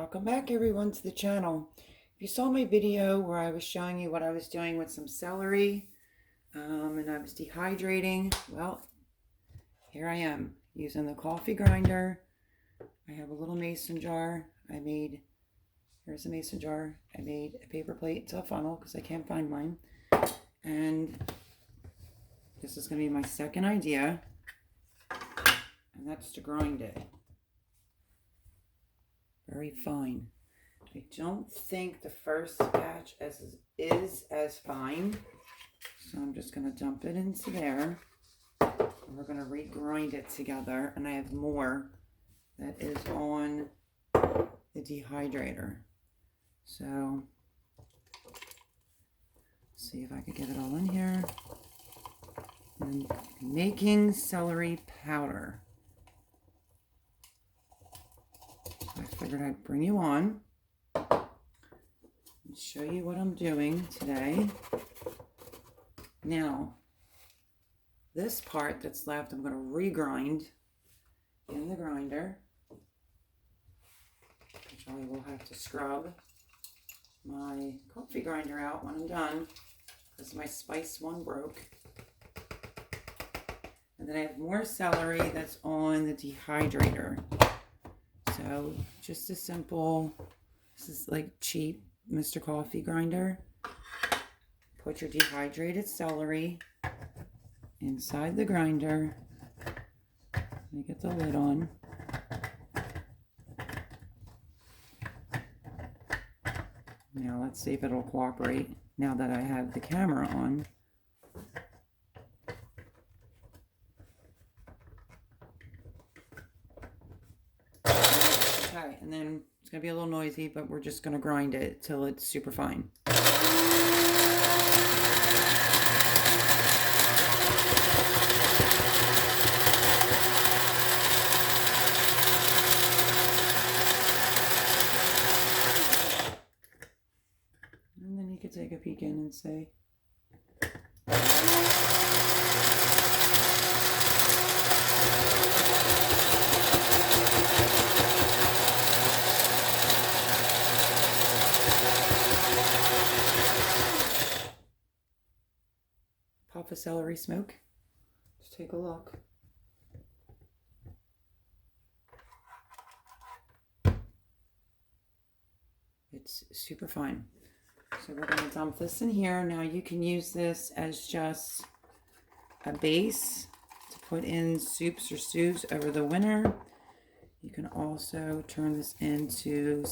Welcome back everyone to the channel. If you saw my video where I was showing you what I was doing with some celery and I was dehydrating, well, here I am using the coffee grinder. I have a little mason jar. Here's a mason jar. I made a paper plate to a funnel because I can't find mine. And this is going to be my second idea, and that's to grind it very fine. I don't think the first batch is as fine, so I'm just going to dump it into there. And we're going to regrind it together, and I have more that is on the dehydrator. So, let's see if I could get it all in here. And making celery powder. I figured I'd bring you on and show you what I'm doing today. Now, this part that's left, I'm going to regrind in the grinder, which I will have to scrub my coffee grinder out when I'm done because my spice one broke. And then I have more celery that's on the dehydrator. So just a simple, this is like cheap Mr. Coffee grinder. Put your dehydrated celery inside the grinder. Let me get the lid on. Now let's see if it'll cooperate now that I have the camera on. Okay, and then it's going to be a little noisy, but we're just going to grind it till it's super fine. And then you could take a peek in and say, pop a celery smoke. Just take a look. It's super fine. So we're going to dump this in here. Now you can use this as just a base to put in soups or stews over the winter. You can also turn this into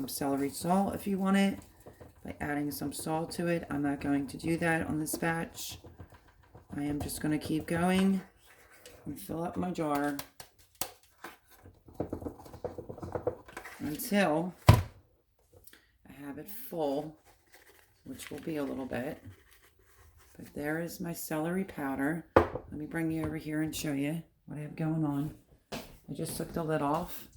celery salt if you want it by adding some salt to it. I'm not going to do that on this batch. I am just going to keep going and fill up my jar until I have it full, which will be a little bit. But there is my celery powder. Let me bring you over here and show you what I have going on. I just took the lid off.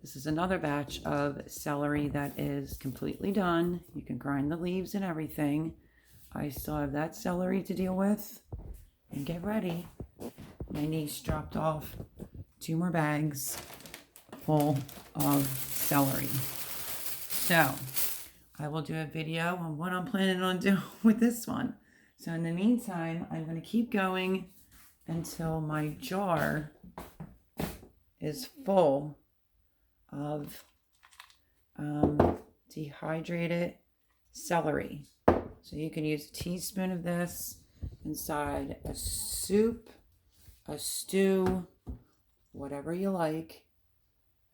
This is another batch of celery that is completely done. You can grind the leaves and everything. I still have that celery to deal with. And get ready. My niece dropped off 2 more bags full of celery. So, I will do a video on what I'm planning on doing with this one. So in the meantime, I'm going to keep going until my jar is full of dehydrated celery. So you can use a teaspoon of this inside a soup, a stew, whatever you like.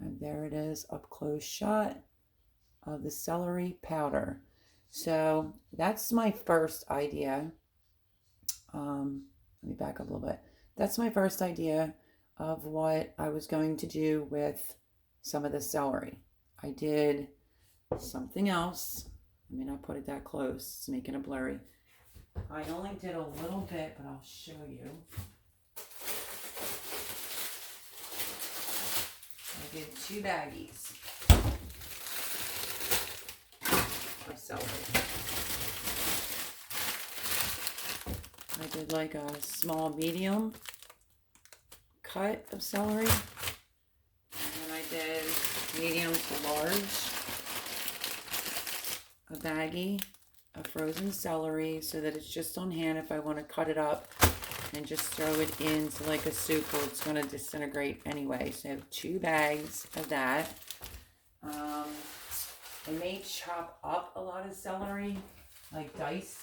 And there it is, up close shot of the celery powder. So that's my first idea. Let me back up a little bit. That's my first idea of what I was going to do with some of the celery. I did something else. Let me not put it that close. It's making it blurry. I only did a little bit, but I'll show you. I did 2 baggies of celery. I did like a small medium cut of celery. And then I did medium to large, a baggie of frozen celery so that it's just on hand if I want to cut it up and just throw it into like a soup where it's going to disintegrate anyway. So I have 2 bags of that. I may chop up a lot of celery, like diced.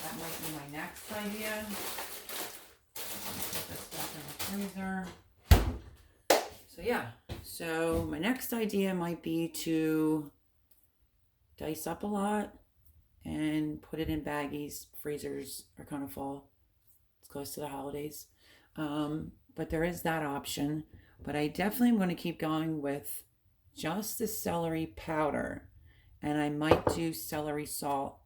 That might be my next idea. Put this stuff in the freezer. So yeah, so my next idea might be to dice up a lot and put it in baggies. Freezers are kind of full. It's close to the holidays. But there is that option. But I definitely am going to keep going with just the celery powder. And I might do celery salt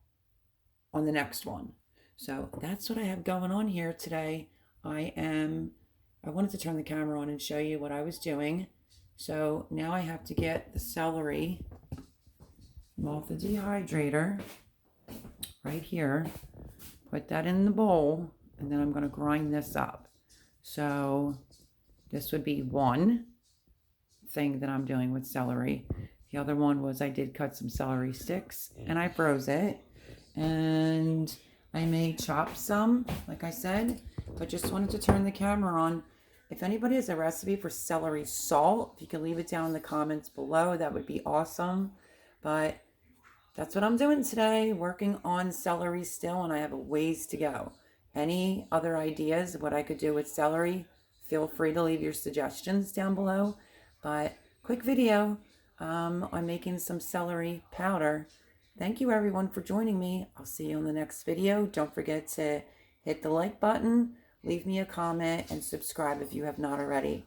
on the next one. So that's what I have going on here today. I wanted to turn the camera on and show you what I was doing. So now I have to get the celery off the dehydrator right here. Put that in the bowl, and then I'm going to grind this up. So this would be one thing that I'm doing with celery. The other one was I did cut some celery sticks and I froze it. And I may chop some, like I said, but just wanted to turn the camera on. If anybody has a recipe for celery salt, if you can leave it down in the comments below, that would be awesome. But that's what I'm doing today, working on celery still, and I have a ways to go. Any other ideas of what I could do with celery? Feel free to leave your suggestions down below. But quick video on making some celery powder. Thank you everyone for joining me. I'll see you in the next video. Don't forget to hit the like button, leave me a comment, and subscribe if you have not already.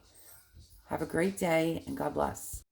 Have a great day, and God bless.